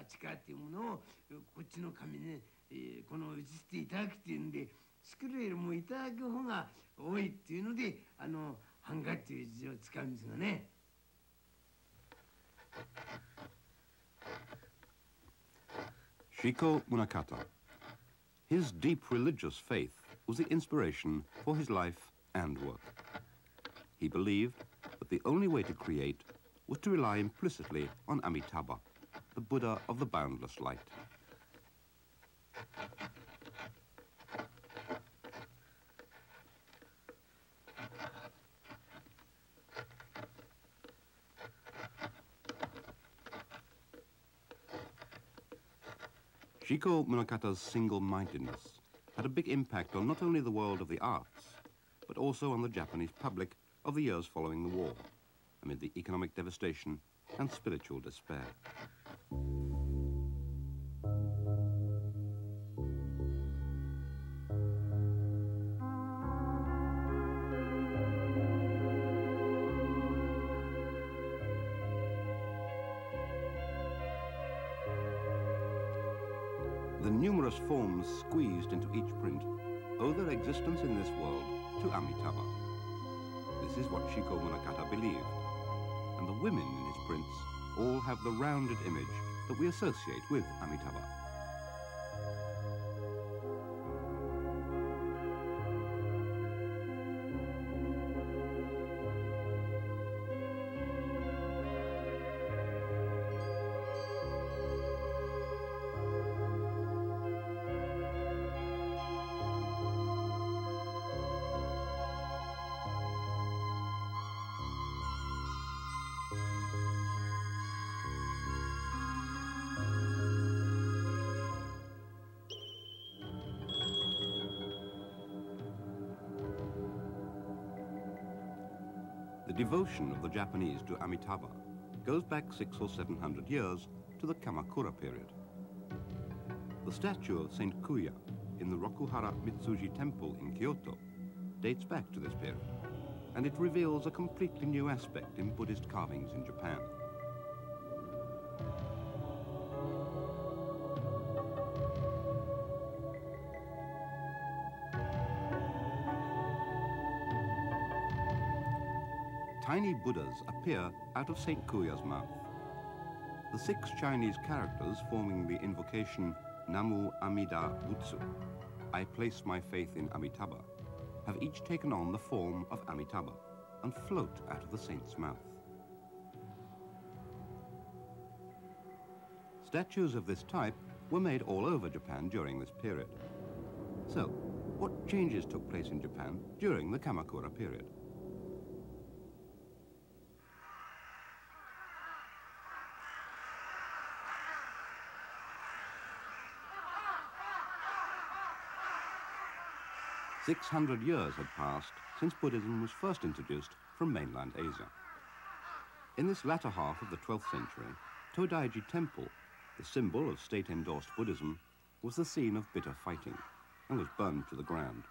力っていうものをこっちの紙に、この移していただくっていうんで、作るよりもいただく方が多いっていうので版画っていう字を使うんですがね。Shiko Munakata. His deep religious faith was the inspiration for his life and work. He believed that the only way to create was to rely implicitly on Amitabha, the Buddha of the boundless light. Shiko Munakata's single-mindedness had a big impact on not only the world of the arts, but also on the Japanese public of the years following the war, amid the economic devastation and spiritual despair. The numerous forms squeezed into each print owe their existence in this world to Amitabha. This is what Shiko Munakata believed, and the women in his prints all have the rounded image that we associate with Amitabha. The devotion of the Japanese to Amitabha goes back 600 or 700 years to the Kamakura period. The statue of Saint Kuya in the Rokuhara Mitsuji Temple in Kyoto dates back to this period, and it reveals a completely new aspect in Buddhist carvings in Japan. Tiny Buddhas appear out of Saint Kuya's mouth. The 6 Chinese characters forming the invocation Namu Amida Butsu, I place my faith in Amitabha, have each taken on the form of Amitabha and float out of the saint's mouth. Statues of this type were made all over Japan during this period. So, what changes took place in Japan during the Kamakura period? "600 years had passed since Buddhism was first introduced from mainland Asia. In this latter half of the 12th century, Todaiji Temple, the symbol of state-endorsed Buddhism, was the scene of bitter fighting and was burned to the ground.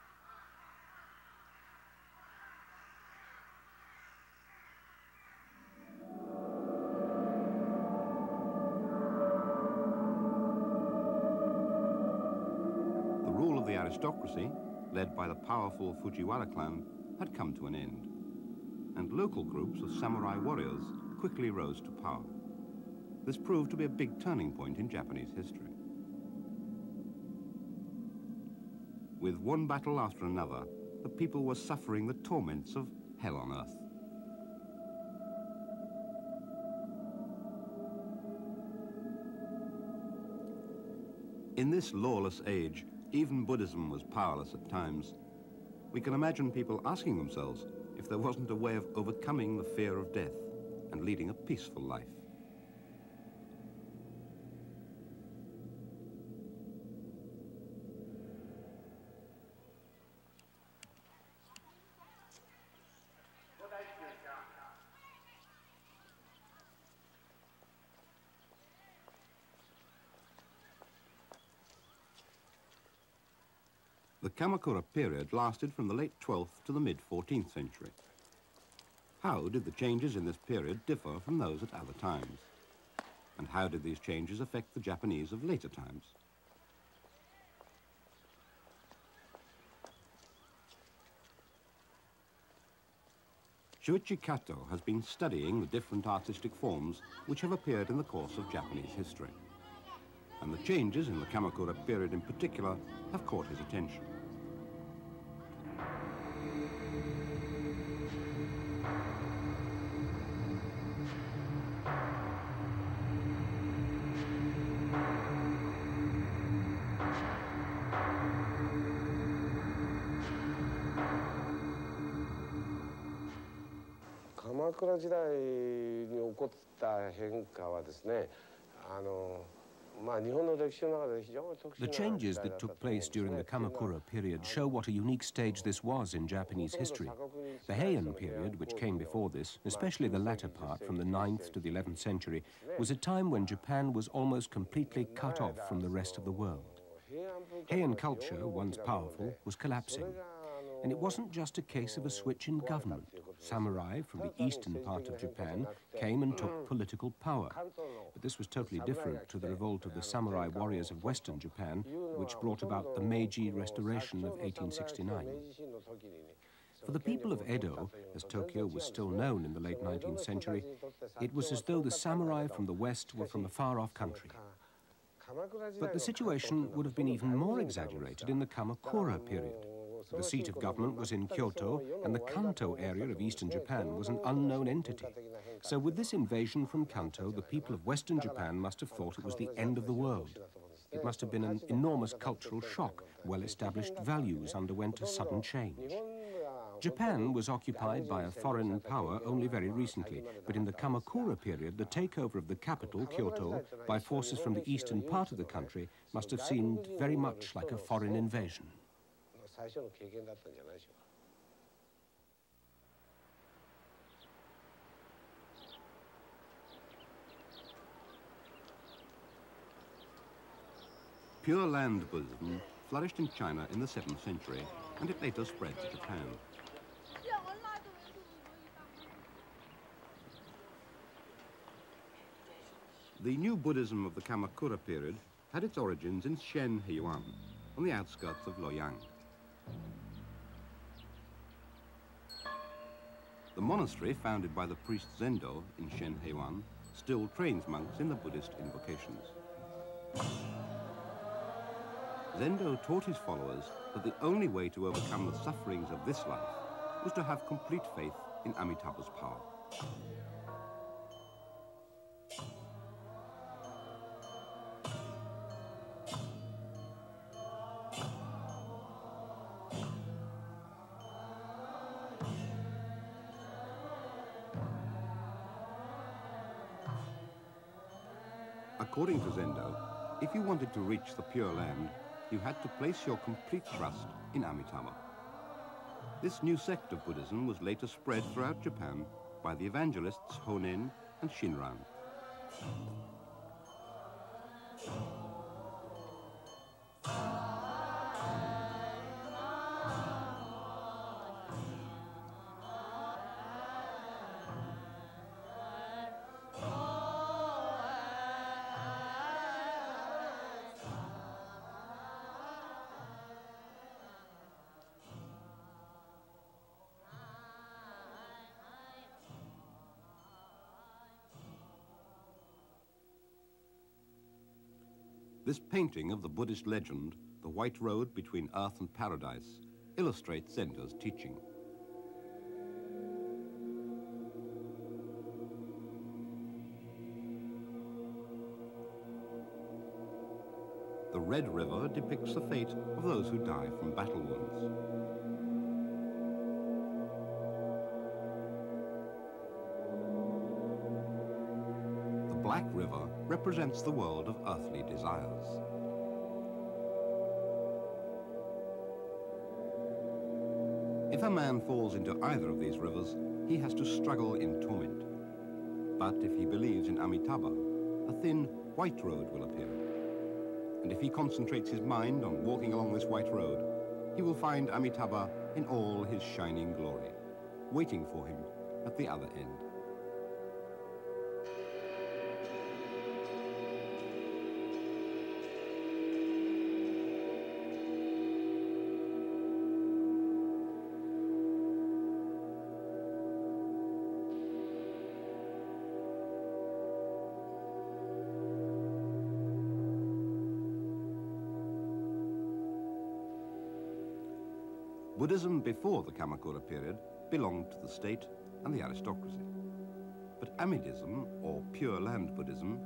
The rule of the aristocracy, led by the powerful Fujiwara clan, had come to an end, and local groups of samurai warriors quickly rose to power. This proved to be a big turning point in Japanese history. With one battle after another, the people were suffering the torments of hell on earth. In this lawless age, even Buddhism was powerless at times. We can imagine people asking themselves if there wasn't a way of overcoming the fear of death and leading a peaceful life. The Kamakura period lasted from the late 12th to the mid-14th century. How did the changes in this period differ from those at other times? And how did these changes affect the Japanese of later times? Shuichi Kato has been studying the different artistic forms which have appeared in the course of Japanese history. And the changes in the Kamakura period in particular have caught his attention. The changes that took place during the Kamakura period show what a unique stage this was in Japanese history. The Heian period, which came before this, especially the latter part from the 9th to the 11th century, was a time when Japan was almost completely cut off from the rest of the world. Heian culture, once powerful, was collapsing. And it wasn't just a case of a switch in government. Samurai from the eastern part of Japan came and took political power. But this was totally different to the revolt of the samurai warriors of western Japan, which brought about the Meiji Restoration of 1869. For the people of Edo, as Tokyo was still known in the late 19th century, it was as though the samurai from the west were from a far-off country. But the situation would have been even more exaggerated in the Kamakura period. The seat of government was in Kyoto, and the Kanto area of eastern Japan was an unknown entity. So with this invasion from Kanto, the people of western Japan must have thought it was the end of the world. It must have been an enormous cultural shock. Well-established values underwent a sudden change. Japan was occupied by a foreign power only very recently, but in the Kamakura period, the takeover of the capital, Kyoto, by forces from the eastern part of the country must have seemed very much like a foreign invasion. Pure Land Buddhism flourished in China in the 7th century, and it later spread to Japan. The new Buddhism of the Kamakura period had its origins in Shen Heian, on the outskirts of Luoyang. The monastery, founded by the priest Zendo in Shen Heian, still trains monks in the Buddhist invocations. Zendo taught his followers that the only way to overcome the sufferings of this life was to have complete faith in Amitabha's power. According to Zendo, if you wanted to reach the Pure Land, you had to place your complete trust in Amitabha. This new sect of Buddhism was later spread throughout Japan by the evangelists Honen and Shinran. This painting of the Buddhist legend, the White Road between Earth and Paradise, illustrates Zendo's teaching. The Red River depicts the fate of those who die from battle wounds. The Black River represents the world of earthly desires. If a man falls into either of these rivers, he has to struggle in torment. But if he believes in Amitabha, a thin white road will appear. And if he concentrates his mind on walking along this white road, he will find Amitabha in all his shining glory, waiting for him at the other end. Buddhism before the Kamakura period belonged to the state and the aristocracy. But Amidism, or Pure Land Buddhism,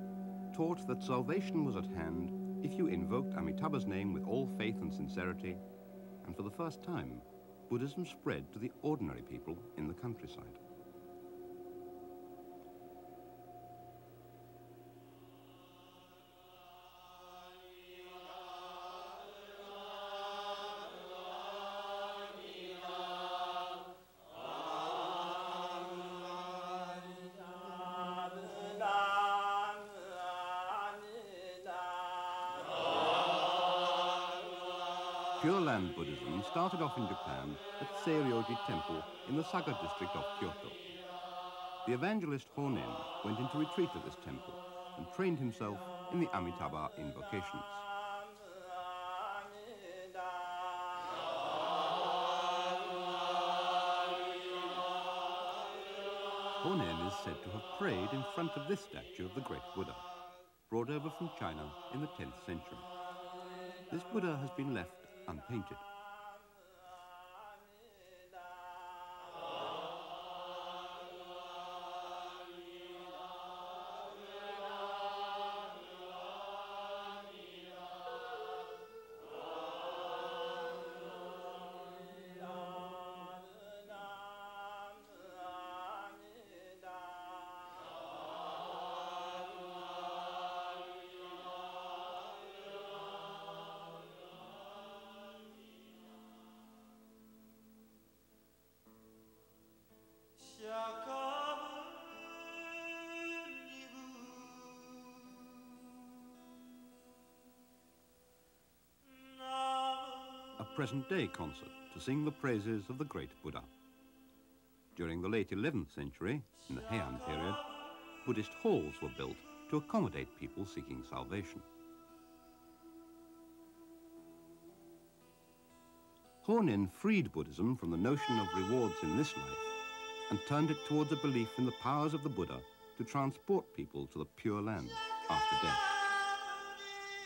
taught that salvation was at hand if you invoked Amitabha's name with all faith and sincerity, and for the first time, Buddhism spread to the ordinary people in the countryside. Pure Land Buddhism started off in Japan at Seiryoji Temple in the Saga district of Kyoto. The evangelist Honen went into retreat at this temple and trained himself in the Amitabha invocations. Honen is said to have prayed in front of this statue of the great Buddha, brought over from China in the 10th century. This Buddha has been left unpainted. A present-day concert to sing the praises of the great Buddha. During the late 11th century, in the Heian period, Buddhist halls were built to accommodate people seeking salvation. Honen freed Buddhism from the notion of rewards in this life and turned it towards a belief in the powers of the Buddha to transport people to the Pure Land after death.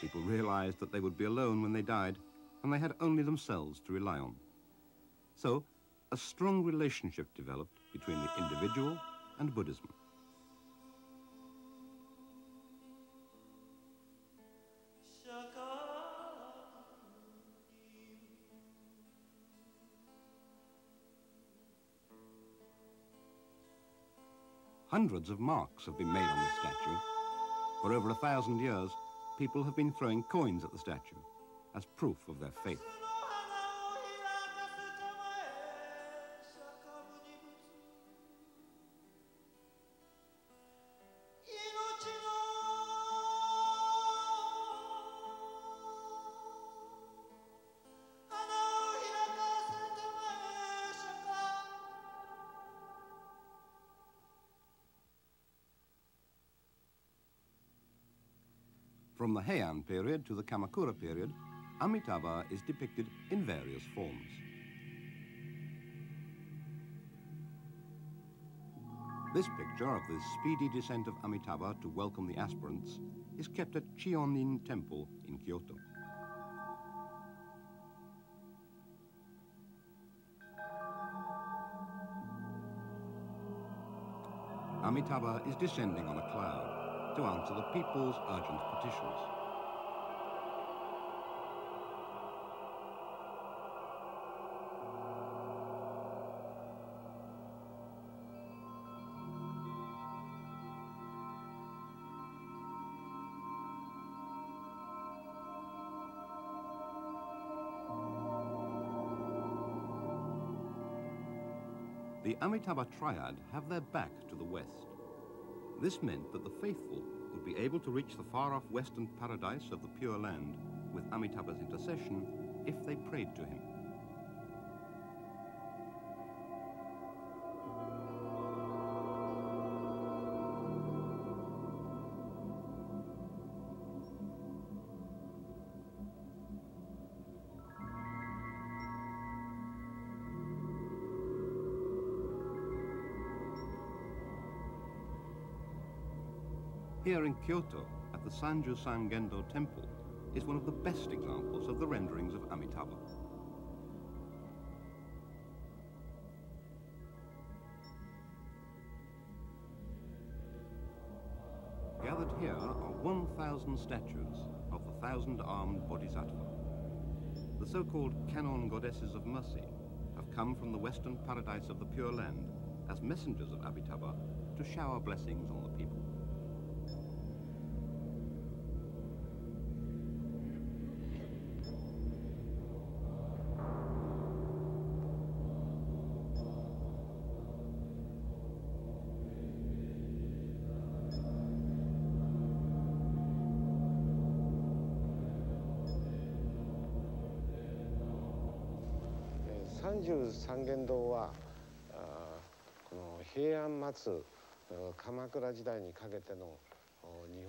People realized that they would be alone when they died, and they had only themselves to rely on. So, a strong relationship developed between the individual and Buddhism. Hundreds of marks have been made on this statue. For over 1,000 years, people have been throwing coins at the statue as proof of their faith. From the Heian period to the Kamakura period, Amitabha is depicted in various forms. This picture of the speedy descent of Amitabha to welcome the aspirants is kept at Chionin Temple in Kyoto. Amitabha is descending on a cloud to answer the people's urgent petitions. The Amitabha triad have their back to the west. This meant that the faithful would be able to reach the far-off western paradise of the Pure Land with Amitabha's intercession if they prayed to him. Here in Kyoto, at the Sanju-san Gendo Temple, is one of the best examples of the renderings of Amitabha. here are 1,000 statues of the 1,000-armed Bodhisattva. The so-called Canon Goddesses of Mercy have come from the western paradise of the Pure Land as messengers of Amitabha to shower blessings on the people.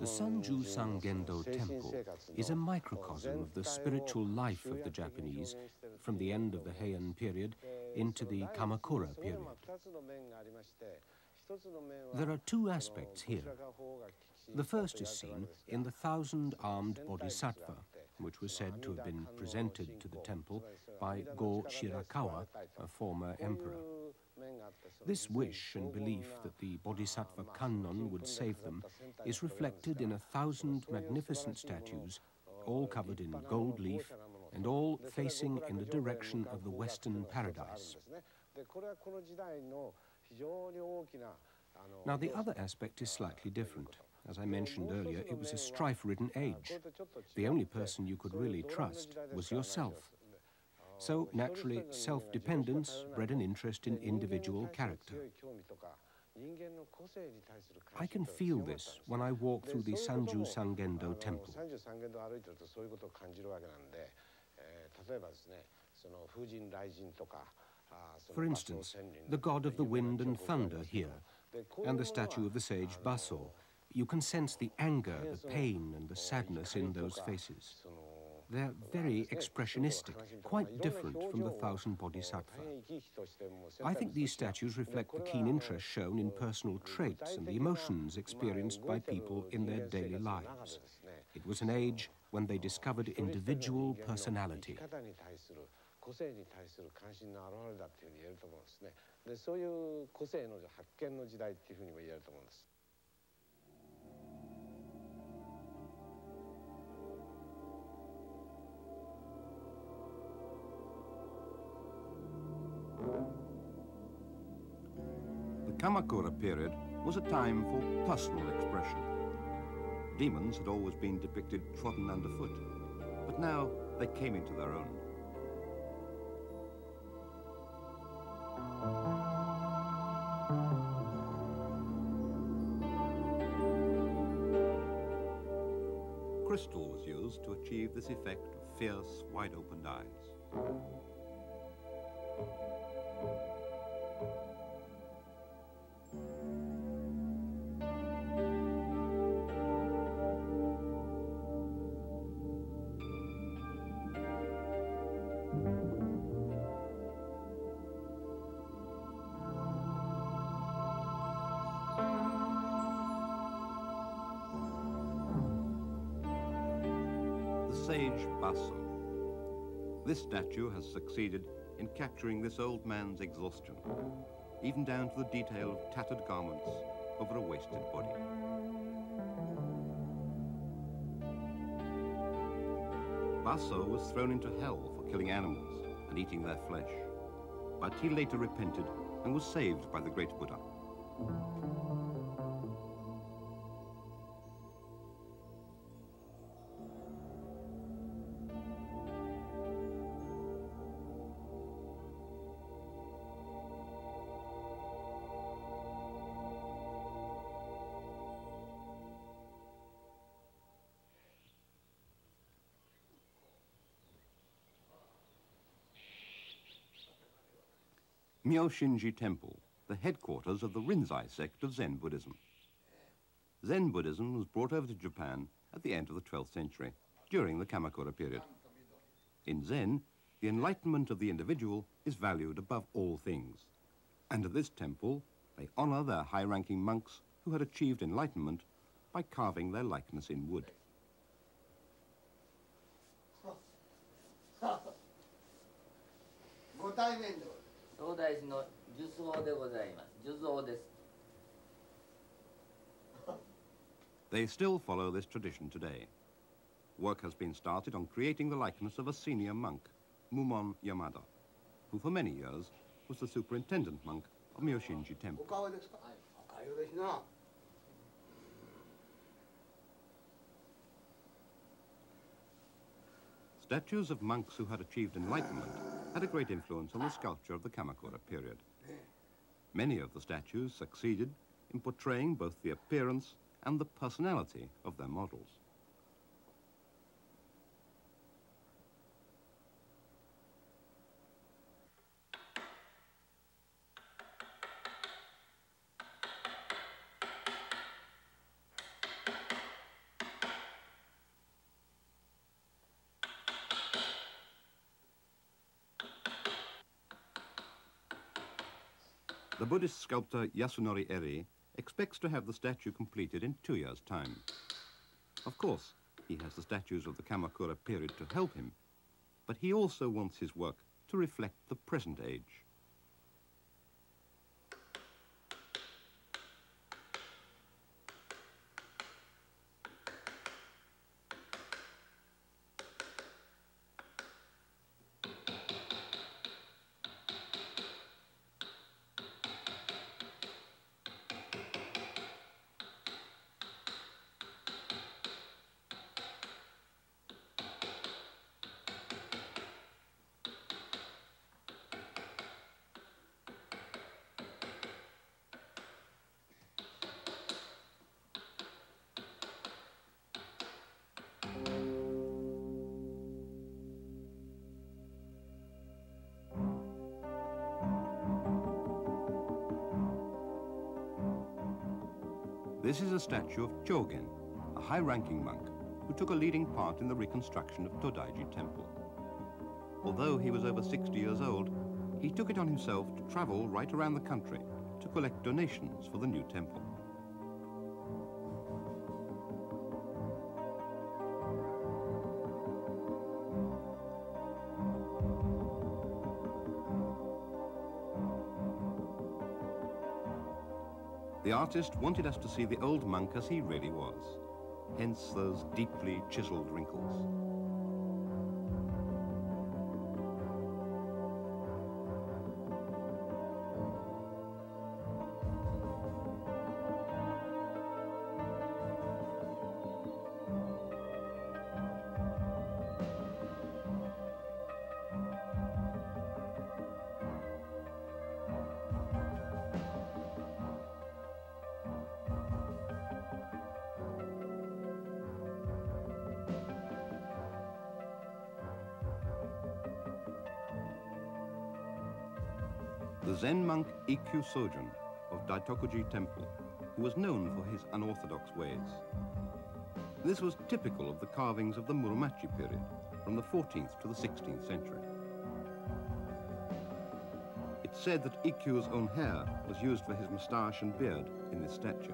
The Sanju Sangendo Temple is a microcosm of the spiritual life of the Japanese from the end of the Heian period into the Kamakura period. There are two aspects here. The first is seen in the 1,000-armed Bodhisattva, which was said to have been presented to the temple by Go Shirakawa, a former emperor. This wish and belief that the Bodhisattva Kannon would save them is reflected in 1,000 magnificent statues, all covered in gold leaf and all facing in the direction of the Western paradise. Now, the other aspect is slightly different. As I mentioned earlier, it was a strife-ridden age. The only person you could really trust was yourself. So, naturally, self-dependence bred an interest in individual character. I can feel this when I walk through the Sanju Sangendo temple. For instance, the god of the wind and thunder here, and the statue of the sage Baso. You can sense the anger, the pain, and the sadness in those faces. They're very expressionistic, quite different from the 1,000 Bodhisattva. I think these statues reflect the keen interest shown in personal traits and the emotions experienced by people in their daily lives. It was an age when they discovered individual personality. The Kamakura period was a time for personal expression. Demons had always been depicted trodden underfoot, but now they came into their own. Crystal was used to achieve this effect of fierce, wide-opened eyes. Sage Baso. This statue has succeeded in capturing this old man's exhaustion, even down to the detail of tattered garments over a wasted body. Baso was thrown into hell for killing animals and eating their flesh, but he later repented and was saved by the great Buddha. Myoshinji Temple, the headquarters of the Rinzai sect of Zen Buddhism. Zen Buddhism was brought over to Japan at the end of the 12th century, during the Kamakura period. In Zen, the enlightenment of the individual is valued above all things. And at this temple, they honor their high-ranking monks who had achieved enlightenment by carving their likeness in wood. They still follow this tradition today. Work has been started on creating the likeness of a senior monk, Mumon Yamada, who for many years was the superintendent monk of Myoshinji Temple. Statues of monks who had achieved enlightenment had a great influence on the sculpture of the Kamakura period. Many of the statues succeeded in portraying both the appearance and the personality of their models. The Buddhist sculptor Yasunori Eri expects to have the statue completed in 2 years' time. Of course, he has the statues of the Kamakura period to help him, but he also wants his work to reflect the present age. This is a statue of Chogen, a high-ranking monk who took a leading part in the reconstruction of Todaiji Temple. Although he was over 60 years old, he took it on himself to travel right around the country to collect donations for the new temple. The artist wanted us to see the old monk as he really was, hence those deeply chiseled wrinkles. The Zen monk Ikkyu Sojun of Daitokuji Temple, who was known for his unorthodox ways. This was typical of the carvings of the Muromachi period, from the 14th to the 16th century. It's said that Ikkyu's own hair was used for his moustache and beard in this statue.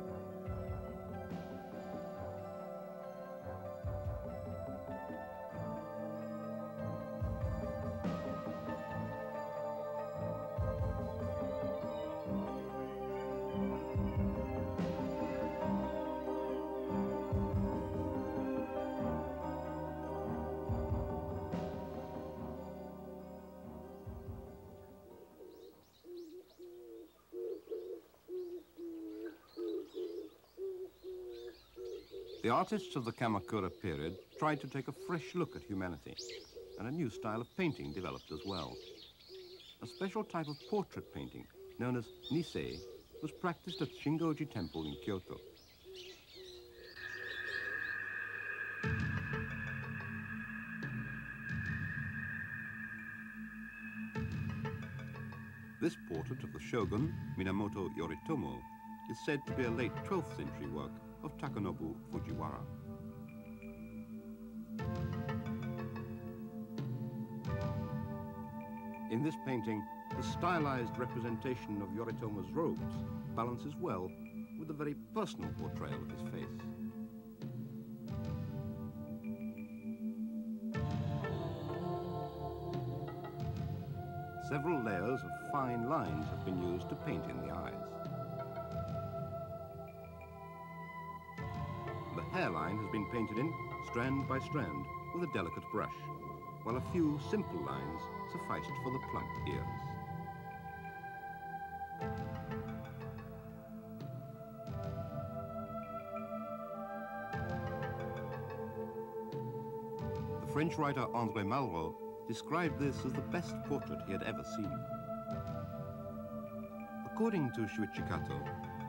The artists of the Kamakura period tried to take a fresh look at humanity, and a new style of painting developed as well. A special type of portrait painting, known as Nisei, was practiced at Shingoji Temple in Kyoto. This portrait of the shogun, Minamoto Yoritomo, is said to be a late 12th century work of Takanobu Fujiwara. In this painting, the stylized representation of Yoritomo's robes balances well with the very personal portrayal of his face. Several layers of fine lines have been used to paint in the eyes. hairline has been painted in, strand by strand, with a delicate brush, while a few simple lines sufficed for the plump ears. The French writer André Malraux described this as the best portrait he had ever seen. According to Shuichi Kato,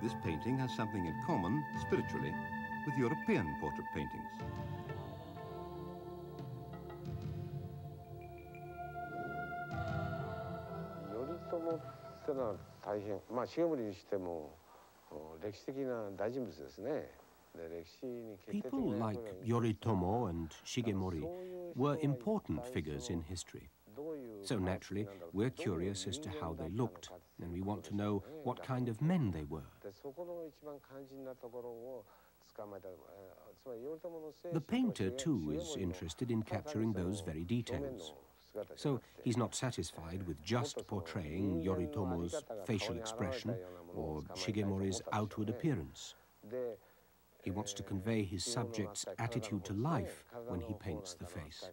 this painting has something in common, spiritually, with European portrait paintings. People like Yoritomo and Shigemori were important figures in history. So naturally, we're curious as to how they looked, and we want to know what kind of men they were. The painter, too, is interested in capturing those very details. So he's not satisfied with just portraying Yoritomo's facial expression or Shigemori's outward appearance. He wants to convey his subject's attitude to life when he paints the face.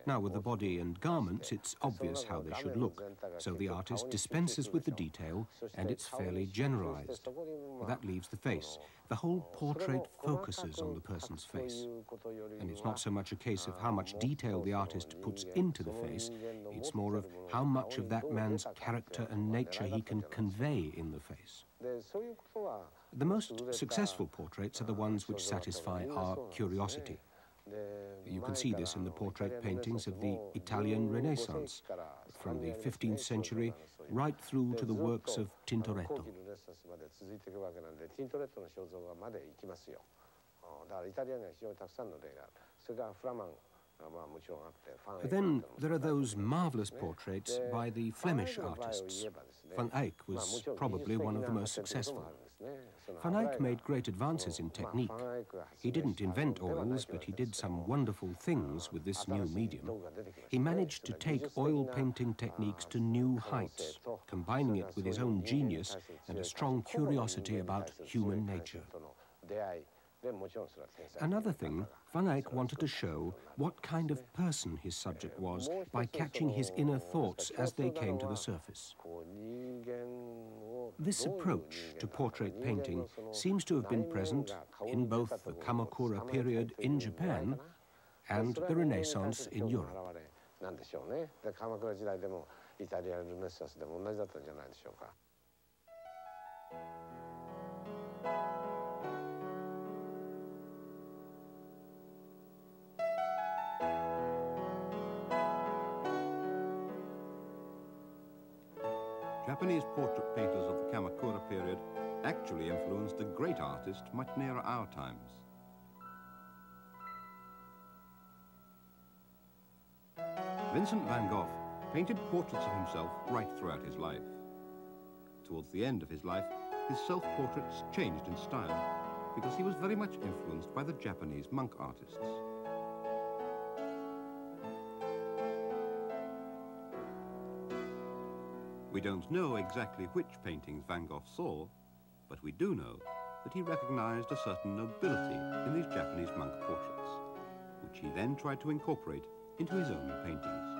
Now, with the body and garments, it's obvious how they should look, so the artist dispenses with the detail, and it's fairly generalized. That leaves the face. The whole portrait focuses on the person's face. And it's not so much a case of how much detail the artist puts into the face, it's more of how much of that man's character and nature he can convey in the face. The most successful portraits are the ones which satisfy our curiosity. You can see this in the portrait paintings of the Italian Renaissance, from the 15th century right through to the works of Tintoretto. Then there are those marvelous portraits by the Flemish artists. Van Eyck was probably one of the most successful. Van Eyck made great advances in technique. He didn't invent oils, but he did some wonderful things with this new medium. He managed to take oil painting techniques to new heights, combining it with his own genius and a strong curiosity about human nature. Another thing, Van Eyck wanted to show what kind of person his subject was by catching his inner thoughts as they came to the surface. This approach to portrait painting seems to have been present in both the Kamakura period in Japan and the Renaissance in Europe. Japanese portrait painters of the Kamakura period actually influenced a great artist much nearer our times. Vincent van Gogh painted portraits of himself right throughout his life. Towards the end of his life, his self-portraits changed in style because he was very much influenced by the Japanese monk artists. We don't know exactly which paintings Van Gogh saw, but we do know that he recognized a certain nobility in these Japanese monk portraits, which he then tried to incorporate into his own paintings.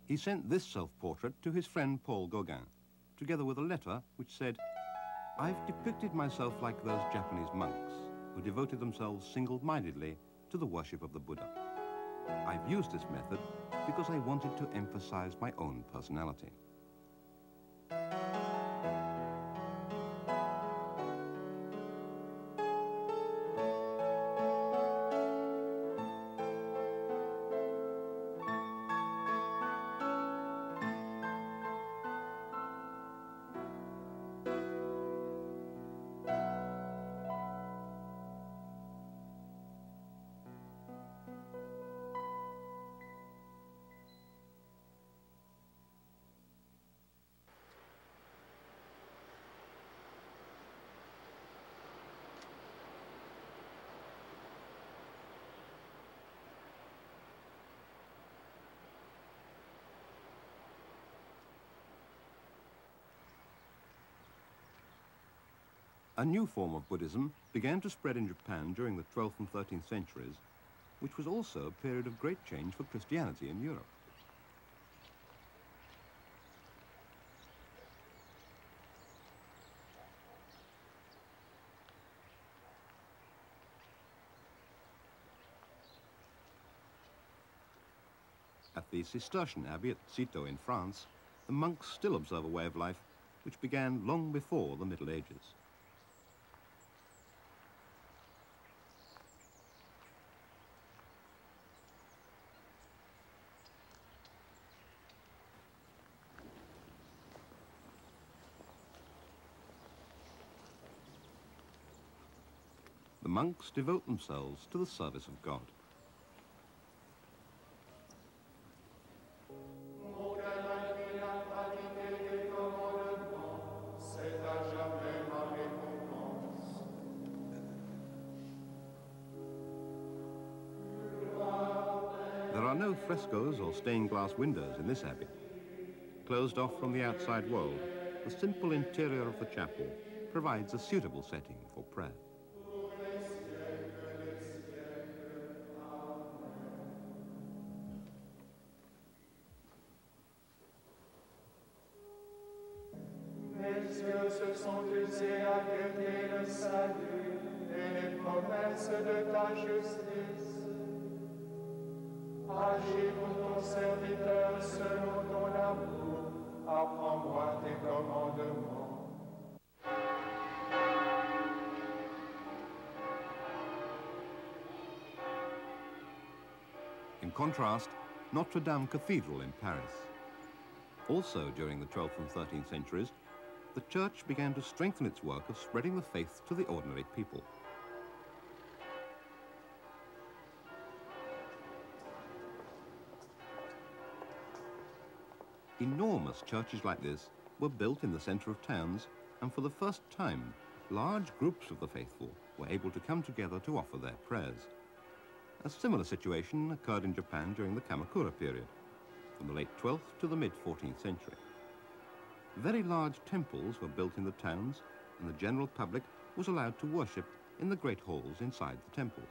He sent this self-portrait to his friend Paul Gauguin, together with a letter which said, "I've depicted myself like those Japanese monks who devoted themselves single-mindedly to the worship of the Buddha. I've used this method because I wanted to emphasize my own personality." A new form of Buddhism began to spread in Japan during the 12th and 13th centuries, which was also a period of great change for Christianity in Europe. At the Cistercian Abbey at Citeaux in France, the monks still observe a way of life which began long before the Middle Ages. The monks devote themselves to the service of God. There are no frescoes or stained glass windows in this abbey. Closed off from the outside world, the simple interior of the chapel provides a suitable setting for prayer. Agis pour ton serviteur selon ton amour, apprends-moi tes commandements. In contrast, Notre Dame Cathedral in Paris. Also during the 12th and 13th centuries, the church began to strengthen its work of spreading the faith to the ordinary people. Enormous churches like this were built in the center of towns, and for the first time, large groups of the faithful were able to come together to offer their prayers. A similar situation occurred in Japan during the Kamakura period, from the late 12th to the mid-14th century. Very large temples were built in the towns, and the general public was allowed to worship in the great halls inside the temples.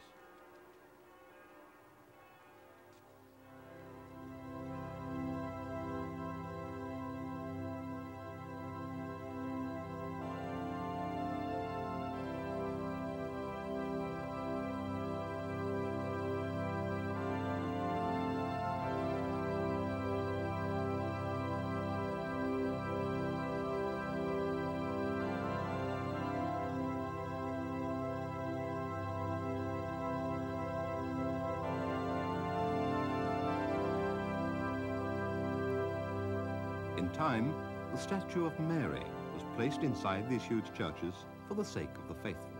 In time, the statue of Mary was placed inside these huge churches for the sake of the faithful.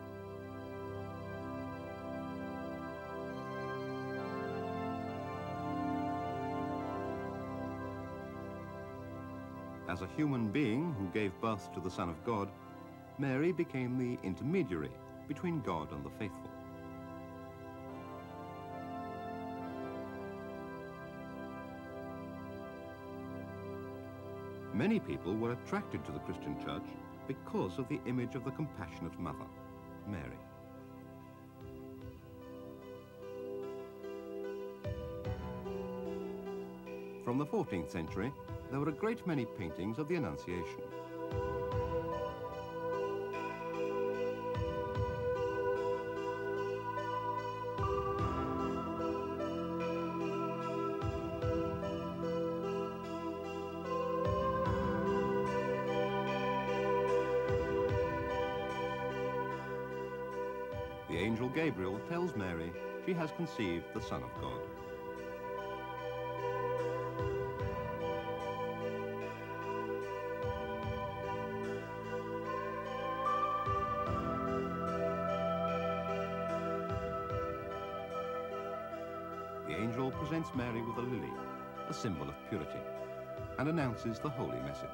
As a human being who gave birth to the Son of God, Mary became the intermediary between God and the faithful. Many people were attracted to the Christian church because of the image of the compassionate mother, Mary. From the 14th century, there were a great many paintings of the Annunciation. The angel Gabriel tells Mary she has conceived the Son of God. The angel presents Mary with a lily, a symbol of purity, and announces the holy message.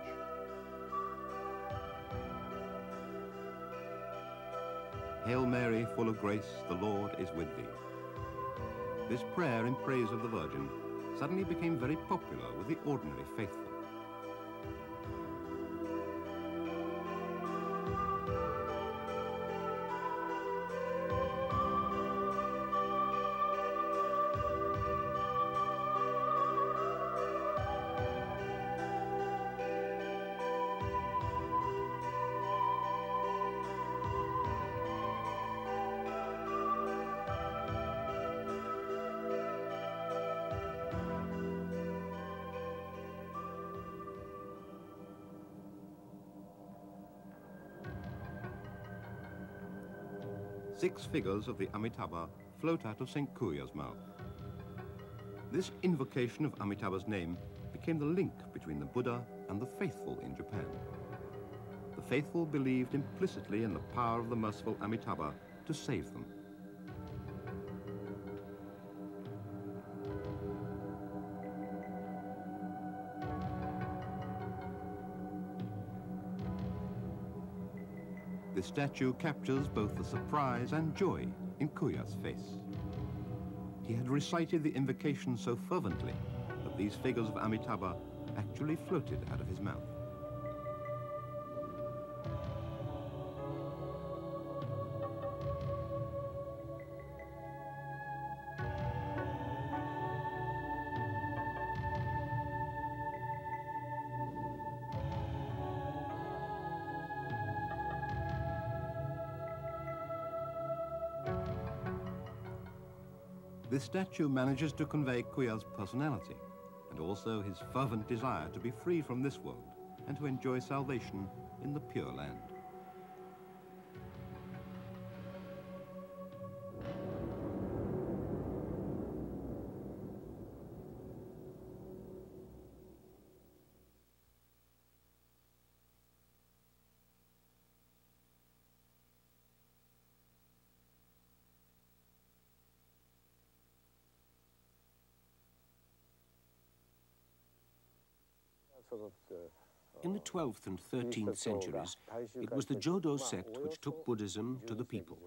Hail Mary, full of grace, the Lord is with thee. This prayer in praise of the Virgin suddenly became very popular with the ordinary faithful. 6 figures of the Amitabha float out of St. Kuya's mouth. This invocation of Amitabha's name became the link between the Buddha and the faithful in Japan. The faithful believed implicitly in the power of the merciful Amitabha to save them. This statue captures both the surprise and joy in Kuya's face. He had recited the invocation so fervently that these figures of Amitabha actually floated out of his mouth. This statue manages to convey Kuya's personality and also his fervent desire to be free from this world and to enjoy salvation in the Pure Land. In the 12th and 13th centuries, it was the Jodo sect which took Buddhism to the people.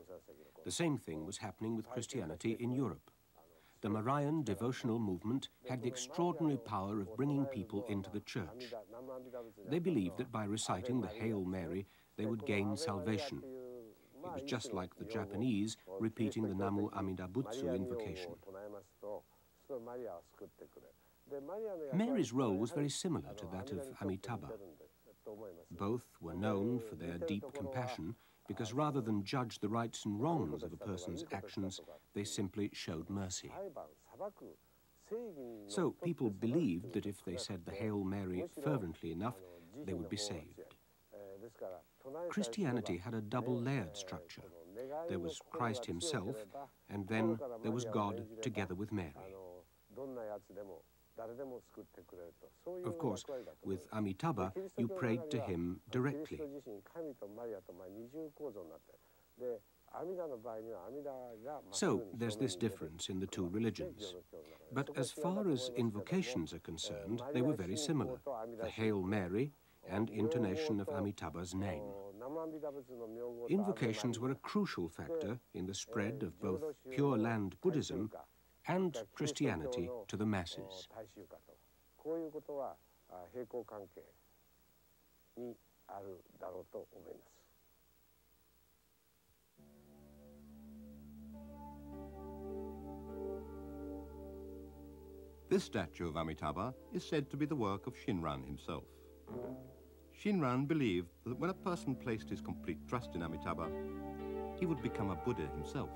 The same thing was happening with Christianity in Europe. The Marian devotional movement had the extraordinary power of bringing people into the church. They believed that by reciting the Hail Mary, they would gain salvation. It was just like the Japanese repeating the Namu Amida Butsu invocation. Mary's role was very similar to that of Amitabha. Both were known for their deep compassion because rather than judge the rights and wrongs of a person's actions, they simply showed mercy. So people believed that if they said the Hail Mary fervently enough, they would be saved. Christianity had a double-layered structure. There was Christ himself, and then there was God together with Mary. Of course, with Amitabha, you prayed to him directly. So there's this difference in the two religions. But as far as invocations are concerned, they were very similar. The Hail Mary and intonation of Amitabha's name. Invocations were a crucial factor in the spread of both Pure Land Buddhism and Christianity to the masses. This statue of Amitabha is said to be the work of Shinran himself. Shinran believed that when a person placed his complete trust in Amitabha, he would become a Buddha himself.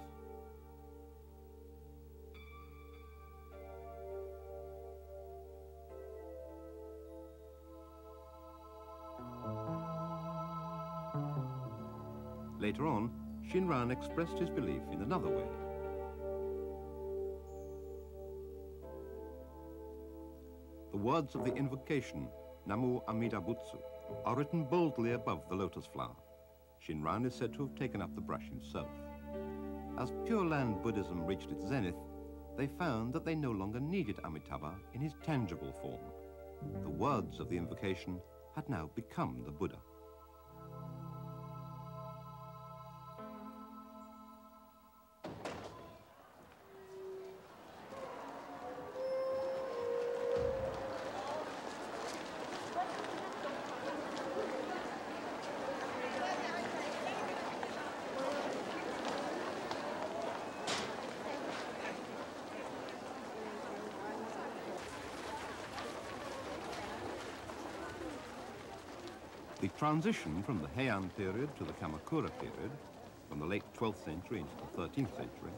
Later on, Shinran expressed his belief in another way. The words of the invocation, Namu Amida Butsu, are written boldly above the lotus flower. Shinran is said to have taken up the brush himself. As Pure Land Buddhism reached its zenith, they found that they no longer needed Amitabha in his tangible form. The words of the invocation had now become the Buddha. The transition from the Heian period to the Kamakura period, from the late 12th century into the 13th century,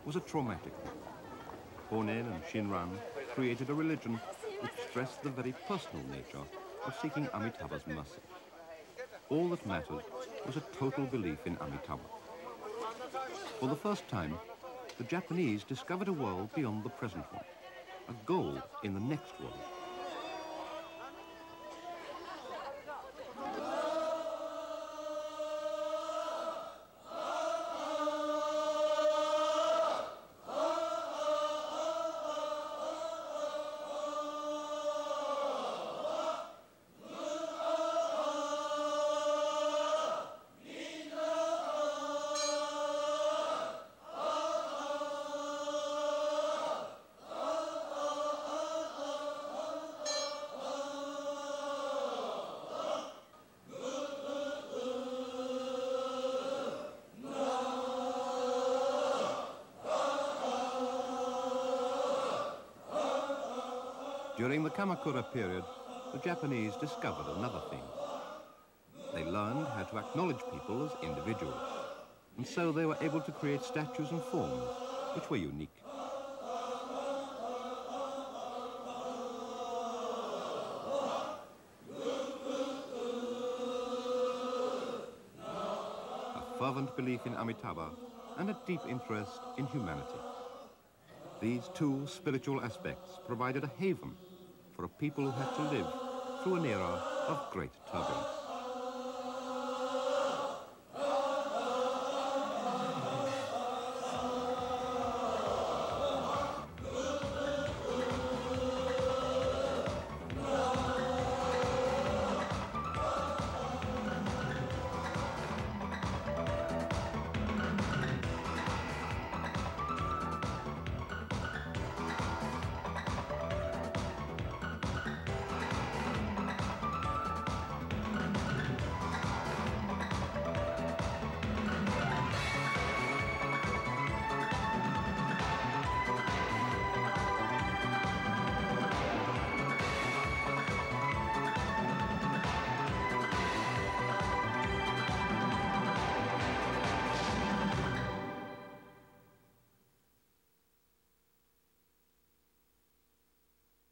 was a traumatic one. Honen and Shinran created a religion which stressed the very personal nature of seeking Amitabha's mercy. All that mattered was a total belief in Amitabha. For the first time, the Japanese discovered a world beyond the present one, a goal in the next world. During the Kamakura period, the Japanese discovered another thing. They learned how to acknowledge people as individuals, and so they were able to create statues and forms which were unique. A fervent belief in Amitabha and a deep interest in humanity. These two spiritual aspects provided a haven for a people who had to live through an era of great turbulence.